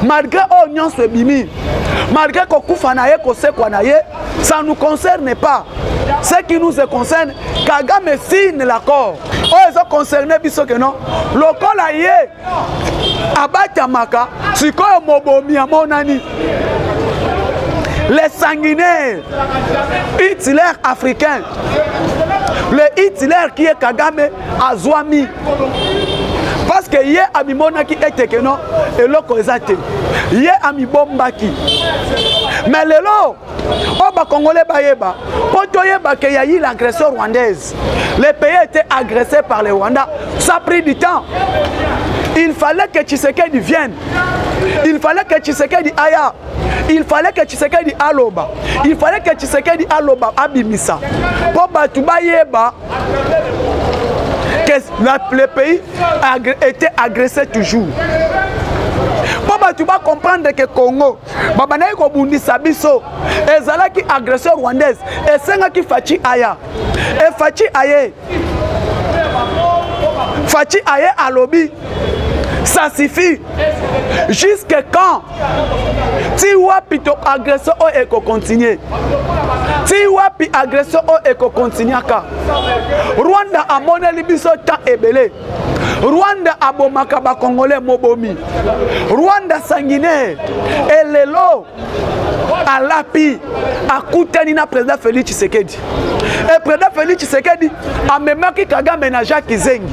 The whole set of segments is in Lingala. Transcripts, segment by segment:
malgré Onyon Swebimi, malgré Kokufanaye, Kosekwanaye, ça ne nous concerne pas. Ce qui nous concerne, Kagame signe l'accord. Oh, ils sont concernés, biso que non. Local aye, Abatamaka, Sikoyo Mobomi, Amonani. Les sanguinaires, Hitler africain, le Hitler qui est Kagame Azwami. Parce que yé amimona qui était que non, et l'autre exacté. Yé amibombaki. Mais le lot, oh bah Congolais baïeba, pour toi yéba qu'il y a eu l'agression rwandaise. Les pays étaient agressés par les Rwandais. Ça a pris du temps. Il fallait que Tshisekedi vienne. Il fallait que Tshisekedi aille. Il fallait que Tshisekedi aloba. Il fallait que Tshisekedi aloba abimisa. Pour Batouba yéba. Que le pays était agressé toujours. Pour tu vas comprendre que Congo, Babanaï Kobundi Sabiso, Ezala qui agresseur rwandaise, et Senga qui Fachi Aya. Et Fachi Aye. Fachi Aye à lobby. Ça suffit. Jusque quand? Si wapi to agresseur o eko continue. Si wapi agresseur o eko continue ka. Rwanda a monné libiso temps ebele. Rwanda a bomaka ba Congolais mobomi. Rwanda sanguinaire. Et lelo a lapi a koutani na président Félix Tshisekedi. Et président Félix Tshisekedi a memaki Kagame na Jacques Zengi.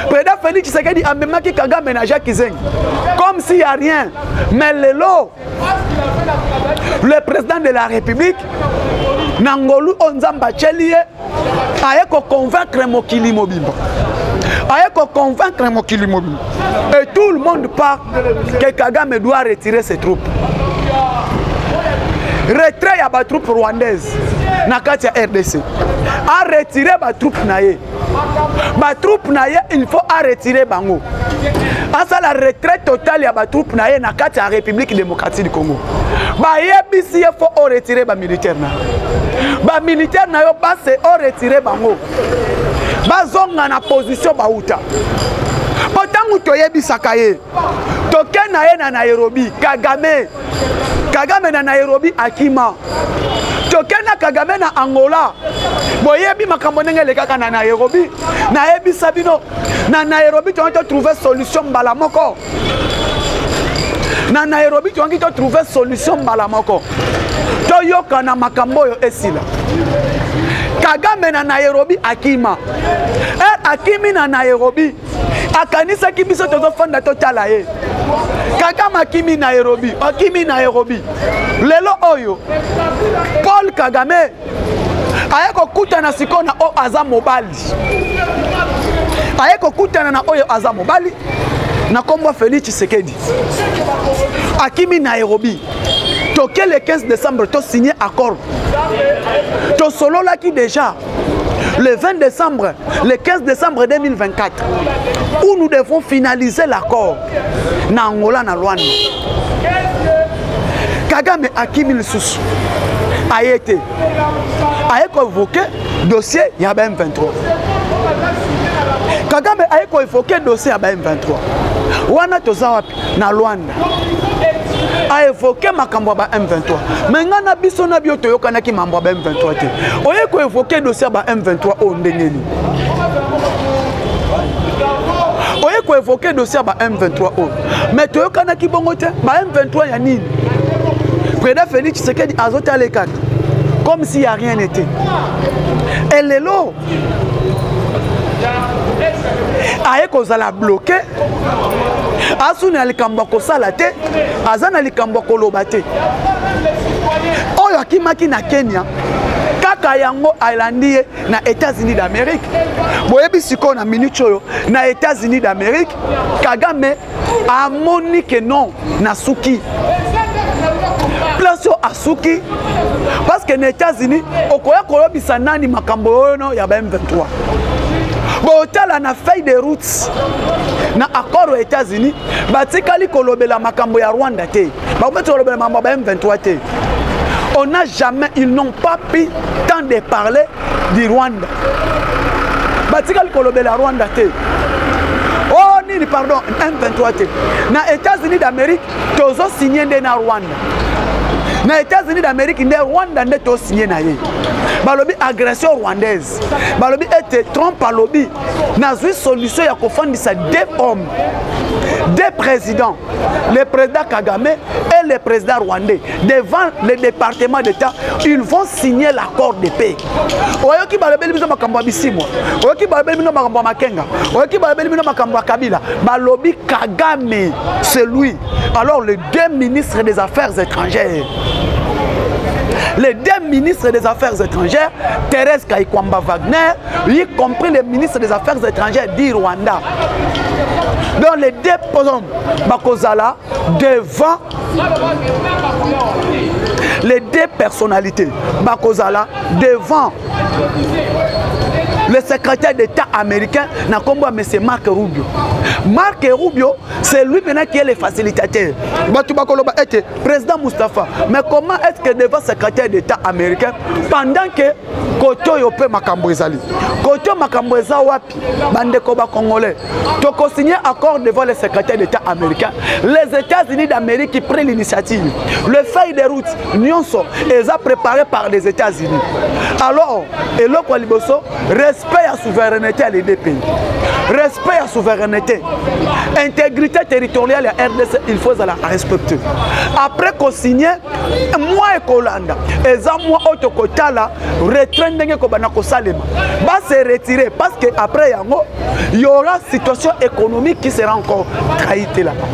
Président Félix Tshisekedi a memaki Kagame na Jacques Zengi. Comme s'il n'y a rien. Mais lelo le président de la République Nangolu Onzamba Chelie a convaincre Mokili Mobimba. A convaincre Mokili Mobimba. Et tout le monde parle que Kagame doit retirer ses troupes. Retrait à la troupe rwandaise na kati ya RDC. A retirer ba troupe naye. Ba troupe naye il faut a retirer bango. A ça la retraite totale ya ba troupe naye na kati ya République démocratique du Congo. Ba yebisi il faut o retirer ba militaire na. Ba militaire na yo ba se o retirer bango. Ba zonga na position ba uta. Potangu toyebisaka ye. Toke na ye na Nairobi Kagame. Kagame na Nairobi Akima. Tokena Kagame na Angola. Boyebi makambo ndenge lekaka na Nairobi. Na ebi sabino. Na Nairobi tu as trouvé solution balamoko. Na Nairobi tu as trouvé solution balamoko. Toyoka na makambo yo esila. Kagame na Nairobi Akima. Akimi na Nairobi. Akanisa kibiso tozo fanda totala ye. Kagame Akimi Nairobi. Akimi Nairobi. Lelo oyo. Paul Kagame. Ayeko kutana sikona o aza mobali. Ayeko kutana na oyo aza mobali. Na kombo Félix Tshisekedi. Akimi Nairobi. Toké le 15 décembre, tu as signé accord. Tu as solo là qui déjà, le 20 décembre, le 15 décembre 2024, où nous devons finaliser l'accord. Na Angola, na Luanda. Kagame Akimi Lisusu a été convoqué dossier ya M23. Kagame a convoqué dossier ya M23. Wana tozawapi na Luanda. A évoqué makambo ba M23. Mais ngana biso na bio toyoka na ki mambo ba M23 te. Oye ko évoquer dossier ba M23 o ndengeni. Oye ko évoquer dossier ba M23 o. Mais toyoka na ki bongo te ba M23 ya nini? Président Félix Tshisekedi azota les quatre. Comme s'il n'y a rien n'était. Et les lots aye kozala bloqué. Asuna likambo ko salate, azana likambo ko lobate. Oyo akimaki na Kenya, kaka yango ailandie na États-Unis d'Amérique. Boyebi siko na minute oyo na États-Unis d'Amérique, Kagame a moni que non na suki. Place à suki parce que les États-Unis okoya kolobisa nani makambo oyo no ya ba M23. Botala na feuille de route na accord aux États-Unis batikali kolobela makambo ya Rwanda te ba meto kolobela makambo ba M23 te. On n'a jamais, ils n'ont pas pris temps de parler du Rwanda. Batikali kolobela Rwanda te. Oh nini pardon M23 na États-Unis d'Amérique tozo signé na Rwanda na États-Unis d'Amérique nde Rwanda nde to signé na ye balobi agression rwandaise balobi ete Trump alobi na zui solution ya kofandisa deux hommes deux présidents le président Kagame et le président rwandais devant le département d'État ils vont signer l'accord de paix oyoki balobi biso makambo bisimwa oyoki balobi biso makambo makenga oyoki balobi biso makambo Kabila balobi Kagame c'est lui alors les deux ministres des Affaires étrangères les deux ministres des Affaires étrangères, Thérèse Kaikwamba Wagner, y compris le ministre des Affaires étrangères du Rwanda. Donc les deux hommes, Bakozala, devant les deux personnalités, Bakozala, devant le secrétaire d'État américain, n'a combat M. Marc Rubio. Marc Rubio, c'est lui maintenant qui est le facilitateur. Batubakoloba était président Mustafa. Mais comment est-ce que devant le secrétaire d'État américain, pendant que Koto Yope Makambouezali, Koto Makamboueza Wapi, Bandekoba Congolais, Toko signé accord devant le secrétaire d'État américain, les États-Unis d'Amérique qui prennent l'initiative. Le feuille de route, Nyonso, est préparé par les États-Unis. Alors, et le Kwaliboso, respect à la souveraineté à les deux pays. Respect à la souveraineté. Intégrité territoriale à RDC, il faut la respecter. Après qu'on signe, moi et Kolanda, et ça, moi, Otokotala, retraindenge Kobanako Salema, va se retirer parce qu'après, il y aura une situation économique qui sera encore trahie là-bas.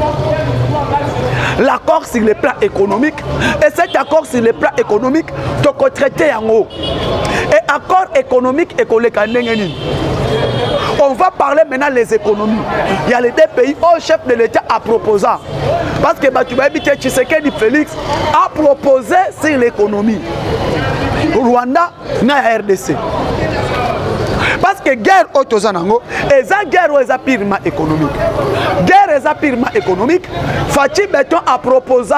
L'accord sur le plan économique, et cet accord sur le plan économique, toko traité en haut. Et accord économique et on va parler maintenant des économies. Il y a les deux pays au chef de l'État a proposé. Parce que Tshisekedi Félix a proposé sur l'économie. Rwanda na RDC. Parce que guerre autozanango, et ça guerre est purement économique. Guerre est purement économique. Fatih Beton a proposé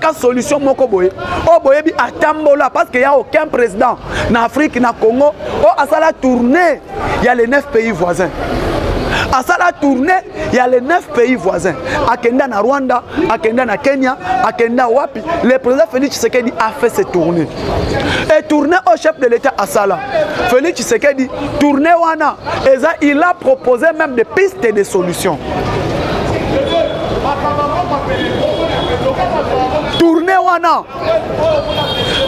qu'à solution mokoboye. O boyebi a tambola parce qu'il n'y a aucun président en Afrique, en Congo. À ça la tournée, il y a les 9 pays voisins. À ça la tournée, il y a les 9 pays voisins. À Kenda na Rwanda, à Kenda na Kenya, à Kenda Wapi. Le président Félix Tshisekedi a fait cette tournée. Et tournée au chef de l'État à Sala. Félix Tshisekedi, tournée wana. Et ça, il a proposé même des pistes et des solutions. Tournée wana.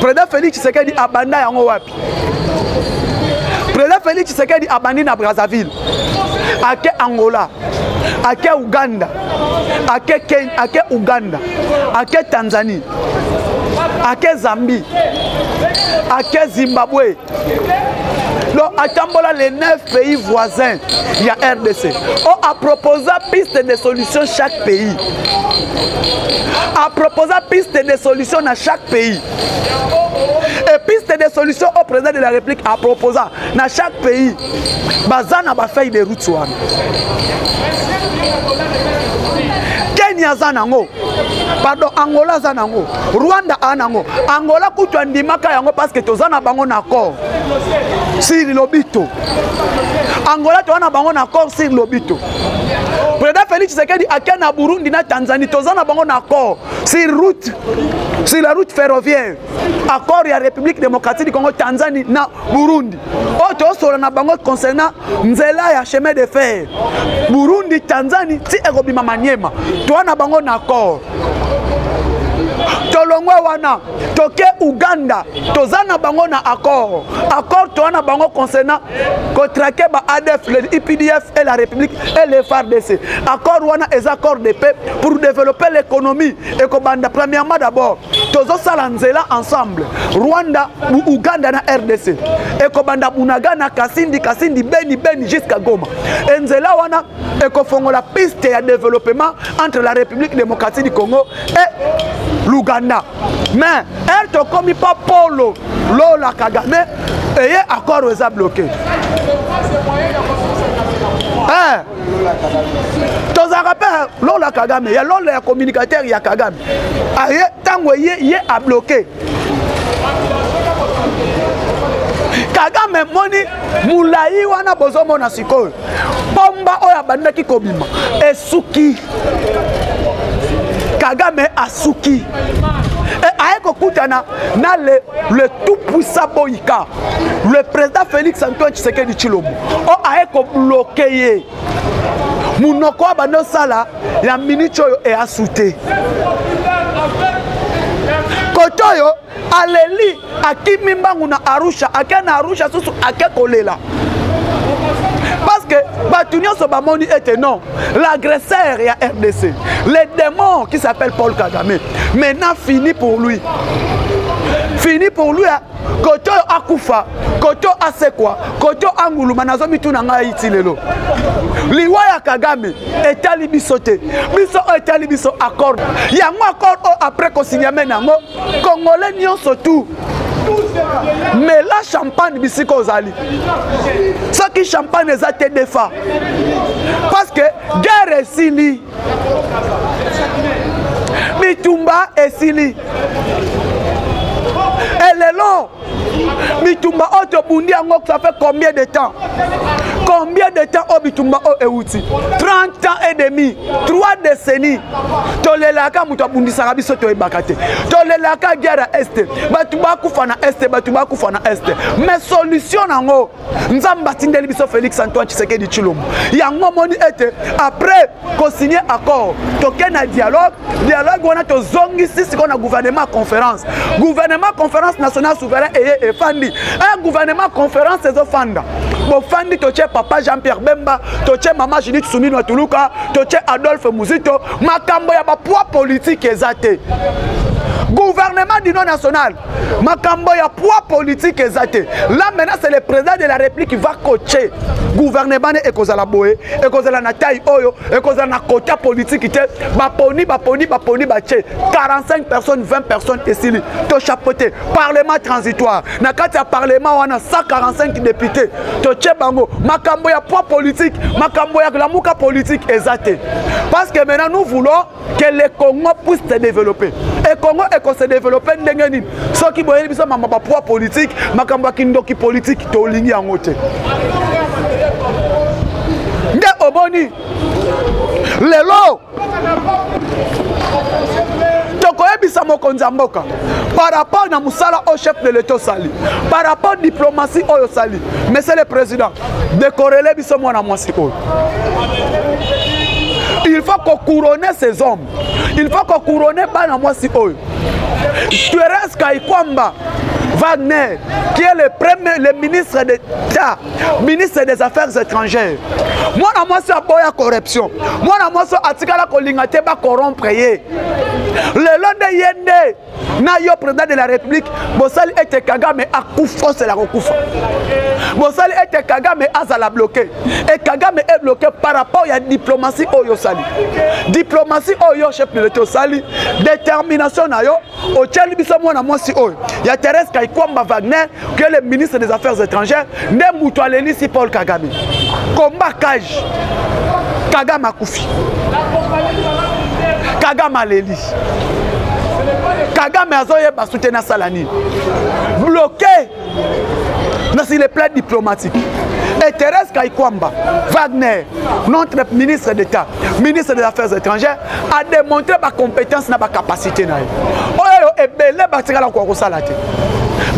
Président Félix Tshisekedi a banda yango wapi. Président Félix Tshisekedi a bandi na Brazzaville. Ake Angola, ake Uganda, ake Uganda, ake Tanzanie, ake Zambie, ake Zimbabwe. Donc, à Tambola, les 9 pays voisins, il y a RDC. On a proposé piste de solutions chaque pays. A proposé piste de solutions à chaque pays. Et piste de solutions au président de la République a proposé dans chaque pays. Bazana ba feuille de route. Kenya zanango. Pardon, Angola zanango. Rwanda anango. Angola kutu andimaka yango parce que tozana bango na accord. Sur l'obito. Angola tozana bango na accord sur l'obito. Président Félix Tshisekedi a na Burundi na Tanzanie tozana bango na accord sur route. Sur la route ferroviaire. Accord ya République démocratique du Congo Tanzanie na Burundi. Oto solo na bango concernant nzela ya chemin de fer. Burundi Tanzanie ti ekobima Maniema. Toana bango na accord. Tolongwe wana toke Uganda tozana bango na accord. Accord toana bango concernant contraqué ba ADF, le IPDF et la République et les FARDC. Accord wana est accord de paix pour développer l'économie et kobanda premièrement d'abord tozo salanzela ensemble Rwanda ou Uganda na RDC et kobanda Bunaga na Kasindi Beni jusqu'à Goma. Enzela wana et kofongola piste ya développement entre la République démocratique du Congo et l'Ouganda. Mais elle te commis pas Polo, Lola Kagame, et l'accord est bloqué. Tu as rappelé Lola Kagame, il y a Lola communicateur, il y a Kagame. Tant que il est bloqué. Kagame moni mulai wana bozomo na sikoyo pomba oya bandaki kobima esuki Kagame asuki aeko kutana na le tout puissant Boyka le président Félix Antoine Tshisekedi Tshilombo o aeko bloquer munoko bano sala ya minute oyo e asute kotoyo aleli akimi mbangu na Arusha akena Arusha susu akekolela parce que Batunio Sobamoni était non l'agresseur et RDC le démon qui s'appelle Paul Kagame maintenant fini pour lui koto akufa koto asekwa koto anguluma nazomi tuna ngai itilelo liwa ya Kagame etali bisote biso etali biso accord yango accord après ko signer nango congolais nyonso tout mais la champagne bisiko zali ce qui champagne ezate defa parce que guerre esili bitumba esili elelo bitumba oto bundi yango ça fait combien de temps au bitumba o euti 30 ans et demi 3 décennies tolelaka muto abundisaka biso to ebakate tolelaka guerre est batuba kufa na est batuba kufa na est mais solution nango nzamba tindeli biso Félix Antoine Tshisekedi Tshilombo yango moni ete après ko signer accord tokena dialogue wana to zongi sisi kona gouvernement conférence nationale souverain et fandi un gouvernement conférence ezo fanda bo fandi toche papa Jean-Pierre Bemba toche mama Judith Suminwa Tuluka toche Adolphe Muzito makambo ya ba poids politique ezate gouvernement du non national makambo ya poids politique ezate là maintenant c'est le président de la République qui va coacher gouvernement et kozala boé et kozala na taille oyo et kozala na quota politique te baponi bache 45 personnes 20 personnes esili to chapeauté parlement transitoire na kati ya parlement wana 145 députés to chebango makambo ya poids politique makambo ya lamuka politique ezate parce que maintenant nous voulons que le Congo puisse se développer et Congo se développer ndenge nini soki boyeli biso mama ba poids politique makambo kindoki politique to lingi yango te nde oboni lelo tokoyebisa mokonzi ya mboka par rapport na musala au chef de l'état sali par rapport diplomatie oyo sali monsieur le président décorrélé biso mwana mwasi oyo il faut qu'on couronne ces hommes il faut qu'on couronne bana mwasi oyo Thérèse Kaikwamba Wagner, qui est le ministre d'État, ministre des Affaires étrangères. Moi, c'est un boya corruption. Moi, c'est un atikala kolingate ba corrompre ye. Le long de yende, na yo président de la République, Bosali était Kagame akufa, c'est la kokufa. Bosali était Kagame azala bloqué. Et Kagame est bloqué par rapport à la diplomatie oyo sali. Diplomatie oyo chef de l'État sali, détermination na yo, au tcheli biso mwana mwasi oyo. Ya Thérèse Kaikwamba Wagner, qui est le ministre des Affaires étrangères, ne moutoaleli si Paul Kagame. Combat Kaj. Kagame akufi. Kagame aleli. Kagame azoye basutena salani. Bloqué sur les plans diplomatiques. Et Thérèse Kaikwamba Wagner, notre ministre d'État, ministre des Affaires étrangères, a démontré sa compétence et sa capacité.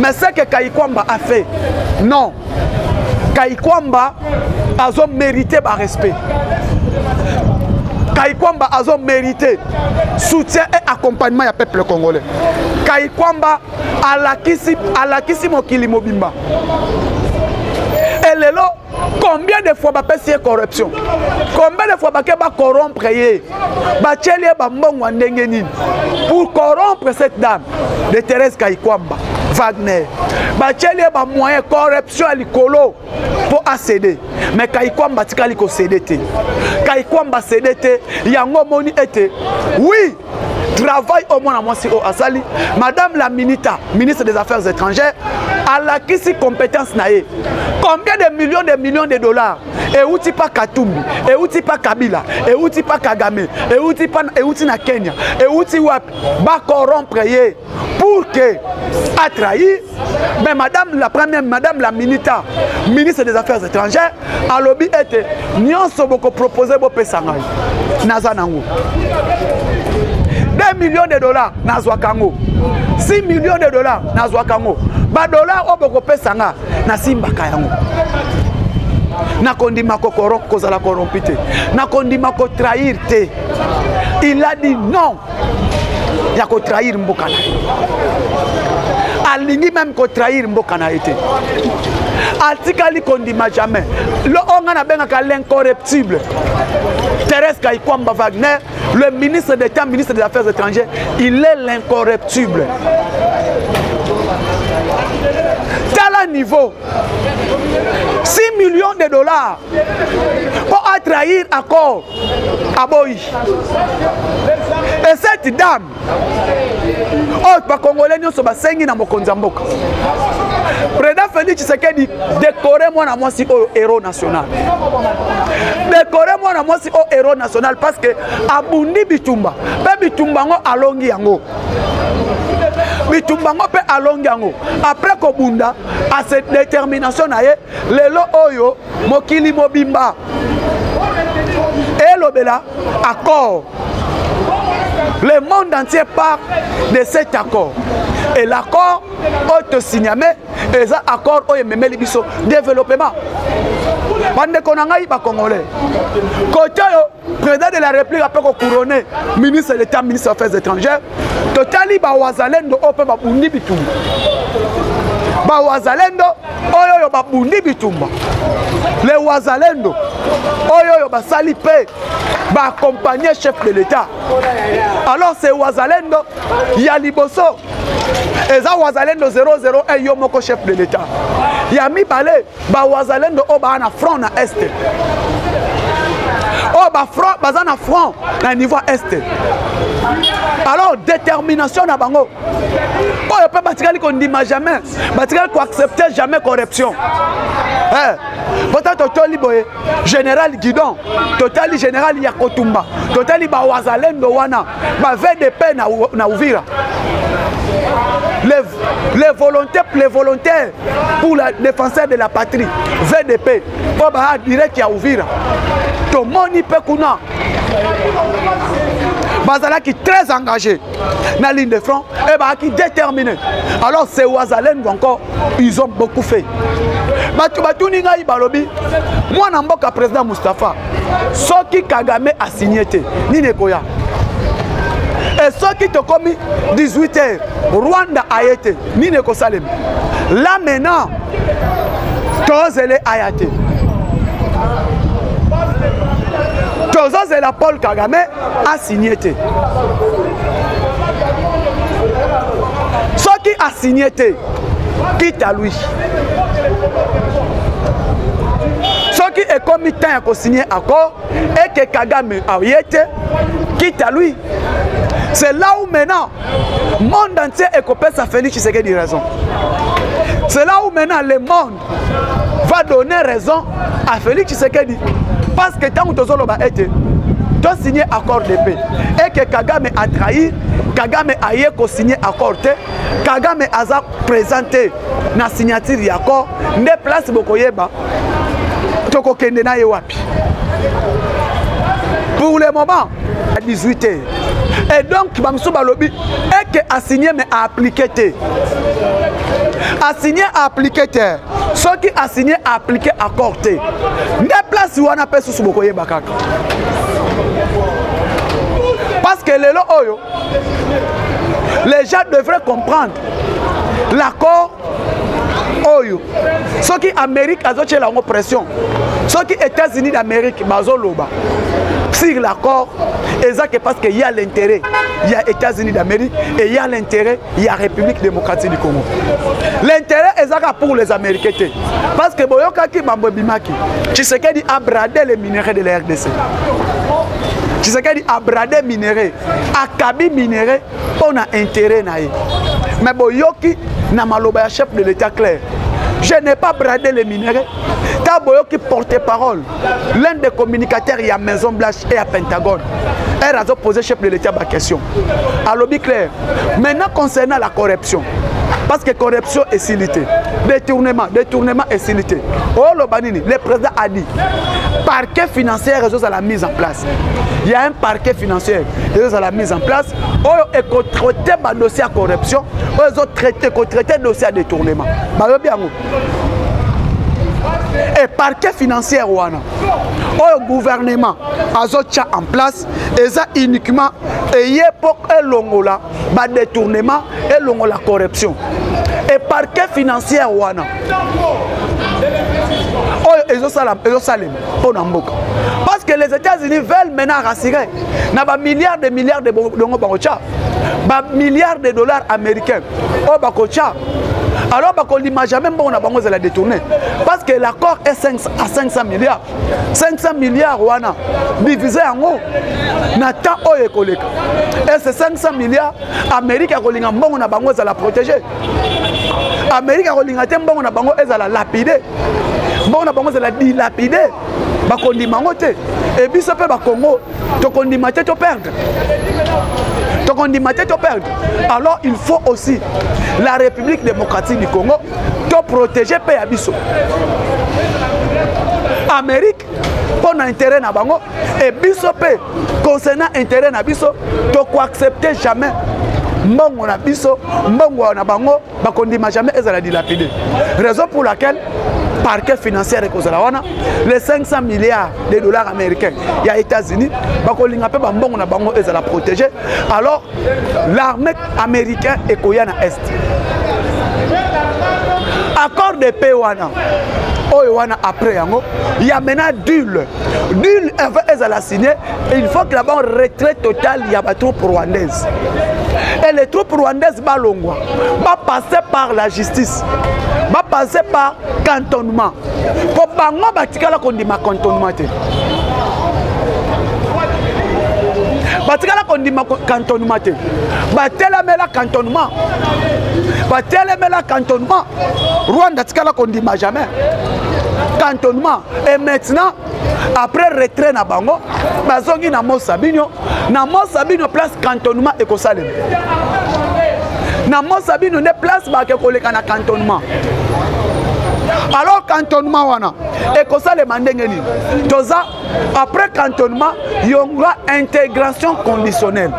Mais ce que Kaikwamba a fait, non. Kaikwamba a mérité par respect. Kaikwamba a mérité soutien et accompagnement du peuple congolais. Kaikwamba a la mokili mobimba. Et lelo, combien de fois bapesi corruption? Combien de fois ba corrompre ye? Ba tchelie ba mbongo ndenge nini? Pour corrompre cette dame de Thérèse Kaikwamba Wagner. Ba tchelie ba moyen corruption à likolo pour accéder. Mais Kaikwamba tikali ko cédé. Kaikwamba cédé yango moni été. Oui, travail au moins à moi si au Asali. Madame la ministre des Affaires étrangères, a la compétence naïe. Combien de millions de dollars euti pa Katumbi, euti pa Kabila, euti pa Kagame, euti na Kenya, euti wapi ba corrompre ye pour que a trahi. Mais madame la première, madame la ministre des Affaires étrangères, a lobby était nyonso boko proposer bo pesangai nazanango 2 millions de dollars nazwakango 6 millions de dollars nazwakango ba dollars oboko pesanga na simbaka yango na kondima ko kozala corrompite na kondima ko trahir te. Il a dit non ya ko trahir mbokana alingi même ko trahir mbokana été atikali kondima jamais le onga na benga l'incorruptible Thérèse Kaikwamba Wagner, le ministre d'État, ministre des Affaires étrangères, il est l'incorruptible. Tel niveau 6 millions de dollars pour trahir accord à Boy. Et cette dame, oh, Congolais, nous sommes 5 dans mon Konzamboka. Président Félix Tshisekedi, décorez-moi à moi si au héros national. Décorez-moi à moi si au héros national parce que Abundi Bitumba, Bitumba ngo alongi yango. Bitumba ngo pe alongi yango. Après Kobunda, à cette détermination naie, lelo oyo mokili mobimba. Et l'obéla accord. Le monde entier parle de cet accord. Et l'accord auto-signamé, et ça accord au Memelibiso développement. Pendant qu'on a eu Congolais. Côté président de la République après qu'on couronné ministre de l'État, ministre des Affaires étrangères, totali ba wazalendo ope ba bundi bitumba. Ba wazalendo oyo ba bundi bitumba. Les wazalendo oyo ba salipe ba accompagner chef de l'État. Alors c'est wazalendo ya liboso. Eza wazalendo 00 et yomoko chef de l'État. Yami balé ba wazalendo o ba na front na est. Oh ba front bazana front na niveau est. Alors détermination na bango. Oh yo peut batikali ko ndima jamais. Batikali ko accepter jamais corruption. Peut-être totali boye général Guidon, totali général Yakotumba, totali ba wazalendo wana, ba VDP na Uvira. Les volontaires pour la défenseur de la patrie, VDP, pour ba direct ya Uvira. To moni pekuna. Bazala qui très engagé dans la ligne de front et bah qui déterminé. Alors ces Ouazalen encore, ils ont beaucoup fait. Batu ninga ibalobi, moi namboka président Moustapha, Soki Kagame a signé ni nekoya. Et Soki te commis 18h, Rwanda a été ni neko salem. Là maintenant, Tozele a été. Tozele la Paul Kagame a signé. Soki a signé, quitte à lui. Soki est comme temps à signer accord et que Kagame a été, quitte à lui. C'est là où maintenant, le monde entier est coupé sa Félix Tshisekedi raison. C'est là où maintenant le monde va donner raison à Félix Tshisekedi. Parce que tant que tu as été, tu as signé accord de paix. Et que Kagame a trahi, Kagame a signé accord. Kagame a présenté la signature de l'accord. Ne place beaucoup yeba. Toko kende na yewapi. Pour le moment, à 18h. Et donc, Bamsou Balobi, et que a signé mais a appliqué. A signé a appliqué. Ce qui a signé a appliqué accord. Ne place où on appelle sous beaucoup yeba. Parce que les loyo, les gens devraient comprendre l'accord oyo. Ce qui Amérique a donné la pression. Ce qui États-Unis d'Amérique bazoloba sur l'accord, c'est parce qu'il y a l'intérêt, il y a États-Unis d'Amérique et il y a l'intérêt, il y a République démocratique du Congo. L'intérêt est pour les Américains. Parce que Boyokaki Mambo Bimaki, Tshisekedi a bradé les minéraux de la RDC. Tshisekedi a bradé minéraux, a kabi minéraux, on a intérêt naïe. Mais Boyoki n'a maloba chef de l'État clair. Je n'ai pas bradé les minéraux. Ta boyoki porte-parole, l'un des communicateurs, il y a Maison Blanche et à Pentagone. Elle a posé chef de l'État ma question. Alors, clair. Maintenant, concernant la corruption, parce que corruption est silité, détournement est silité. Oh, le président a dit, parquet financier réseau à la mise en place. Il y a un parquet financier réseau à la mise en place. Oh, et traité le dossier à corruption, ils ont traité le dossier à détournement. Et parquet financier wana au gouvernement azotia en place et ça uniquement et pour elongola ba détournement et longola corruption et parquet financier wana oh ezosalam pour namboka parce que les États-Unis veulent maintenant rassurer na ba milliards de dongo bakocha ba milliards de dollars américains oh bakocha. Alors, on n'imagine jamais qu'on a la détourner. Parce que l'accord est à 500 milliards. 500 milliards, divisé en haut. Et ces 500 milliards, l'Amérique a la protéger. L'Amérique a la lapider. Elle a dilapider. Et puis, ça peut être Congo. Alors il faut aussi la République démocratique du Congo de protéger Péabiso. Amérique pour l'intérêt na bango et biso pe concernant intérêt na biso to ko accepter jamais mbongo na biso mbongo na bango bakondima jamais ezala dilapider. Raison pour laquelle parquet financier les 500 milliards de dollars américains il y a États-Unis bakolinga pe bambongo na bango ezala protéger. Alors l'armée américaine est koyana est accord de paix wana après il y a maintenant Dul ezala signé il faut que là-bas retraite totale il y a des troupes rwandaises et les troupes rwandaises balongwa va passer par la justice va passer par cantonnement pour bango batikala kondima cantonnement te batikala kondima cantonnement te batelemela cantonnement Rwanda tikala kondima jamais cantonnement et maintenant après retrait na bango bazongi na Mosabino place cantonnement et kosalem na Mosabino ne place ba ke koleka na cantonnement. Alors cantonnement wana et kosalem ndenge ni toza après cantonnement il y aura intégration conditionnelle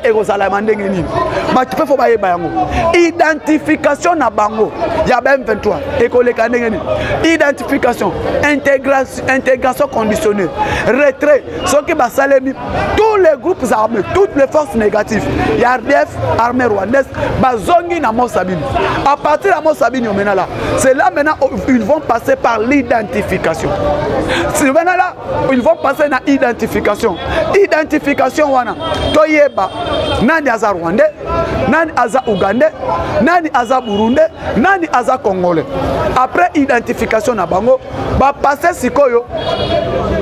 et kosalem ndenge ni ba tu peux faut baye bango identification na bango ya M23 et koleka ndenge ni identification intégration conditionnelle retrait ce qui va salemi tous les groupes armés toutes les forces négatives ya RDF armée rwandaise bazongi na Mosabino à partir de Mosabino là c'est là maintenant ils vont passer par l'identification. C'est maintenant là ils vont passer dans l'identification wana toyeba nani aza rwandais nani aza ougandais nani aza burundais nani aza congolais. Après identification na bango va passer sikoyo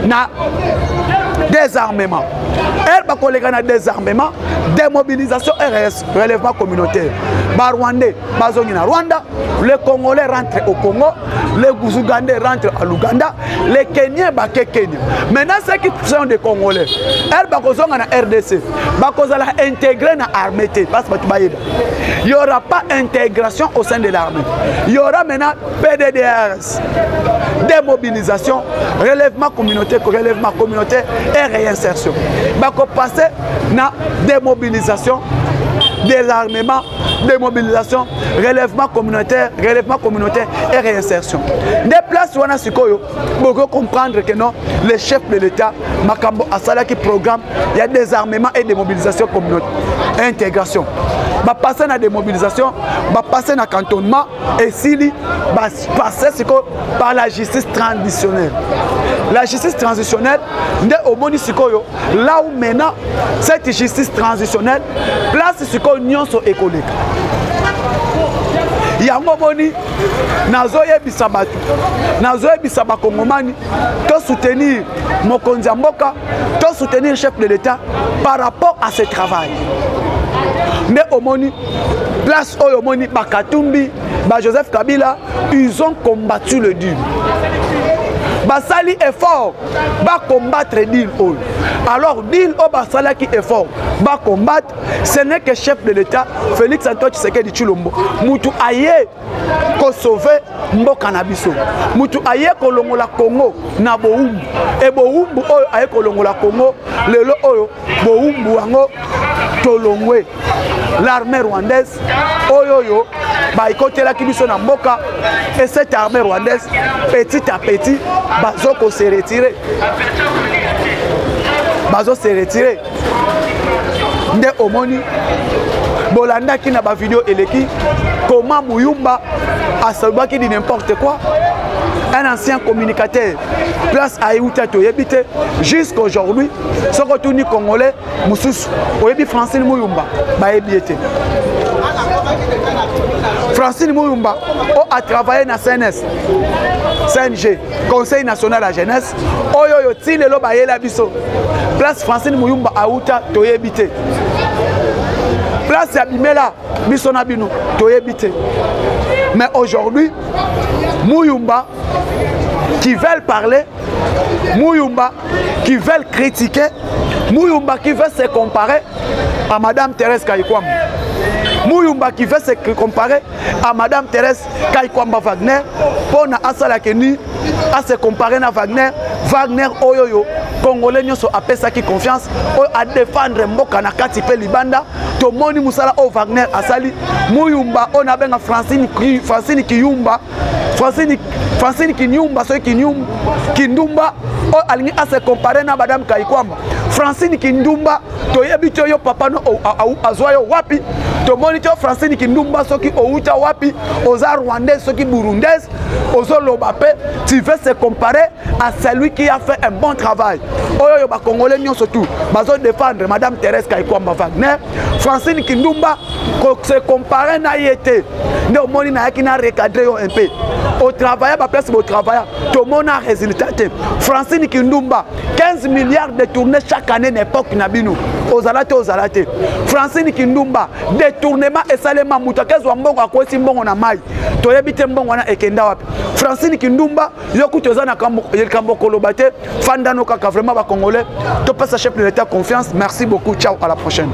na désarmement. Elle va coller dans désarmement, démobilisation RS, relèvement communautaire. Rwandais, bazongi na Rwanda, les Congolais rentrent au Congo, les Ougandais rentrent à l'Ouganda, les Kenyans baké Kenya. Maintenant ceux qui sont des Congolais, elle va kozonga na RDC, va kozala intégrer na armée parce que il n'y aura pas intégration au sein de l'armée. Il y aura maintenant PDDRS, démobilisation, relèvement communautaire et réinsertion. Va passer na démobilisation, désarmement, démobilisation, relèvement communautaire et réinsertion. Des places où on a ce qu'il faut comprendre que non, les chefs de l'État, Makambo Asala qui programme, il y a désarmement et démobilisation communautaire et intégration. Va passer na démobilisation, va passer na cantonnement et s'il va passer par la justice transitionnelle. La justice transitionnelle, là où maintenant cette justice transitionnelle place ce qu'on y a sur écolique. Yango boni nazoye bisabatu nazoye bisaba kongomani to soutenir mokonzi mboka to soutenir chef de l'État par rapport à ce travail. Mais au moni, place au moni, Bakatumbi, Joseph Kabila, ils ont combattu le deal. Basali est fort, va combattre deal. Alors deal au Basala qui est fort, va combattre. Ce n'est que chef de l'État, Félix Antoine Tshisekedi Tshilombo. Moutou aye ko sauver mboka na biso. Moutou aye ko longola Congo na Boumbu. Et Boumbu oyo aye ko longola Congo, lelo oyo Boumbu ango tolongwe. L'armée rwandaise oyo ba ikotela ki biso na mboka, et cette armée rwandaise petit à petit bazoko se retirer. Bazo se retirer. Nde omoni bolanda ki na ba vidéo eleki comment Muyumba a salba qui dit n'importe quoi. Un ancien communicateur place à Iouta Toyebite jusqu'à aujourd'hui ce retourni congolais Moussous Oyebi Francine Muyumba ba ebiete. Francine Muyumba a travaillé dans CNS, CNG, Conseil national de la jeunesse. Oyo tilelo ba yela biso. Place Francine Muyumba a Outa Toyebite. Place Abimela biso na bino Toyebite. Mais aujourd'hui, Muyumba qui veulent parler, Muyumba qui veulent critiquer, Muyumba qui veut se comparer à Madame Thérèse Kaikwamba. Muyumba qui veut se comparer à Madame Thérèse Kaikwamba Wagner pour na asala keni à se comparer à Wagner. Wagner oyoyo Congolais nyoso apesa ki confiance à défendre mboka na kati pe libanda to moni musala o Wagner asali Muyumba on a benga Francine Kiyumba Francine Kinyumba so Kindumba o alingi à se comparer na Madame Kaikwamba Francine Kindumba to yebito yo papa no azwayo wapi to monitor Francine Kindumba soki outa wapi oza rwandais soki burundais ozo lobape tu veux se comparer à celui qui a fait un bon travail oyo ba congolais nyonso tout bazo défendre Madame Thérèse Kaikwamba Wagner Francine Kindumba ko se comparer na yete ne omoni na yaki na recadrer un peu au travail ba place au travail to mona résultat Francine Kindumba 15 milliards de tournées chaque année n'époque nabino ozalate Francine Kindumba détournement et salema mutakezo mbongo akwesi mbongo na mai toyebite mbongo na ekenda wapi Francine Kindumba yokutoza na kambo kolobate fandano kaka vraiment ba congolais to passe chef de l'État confiance. Merci beaucoup, ciao, à la prochaine.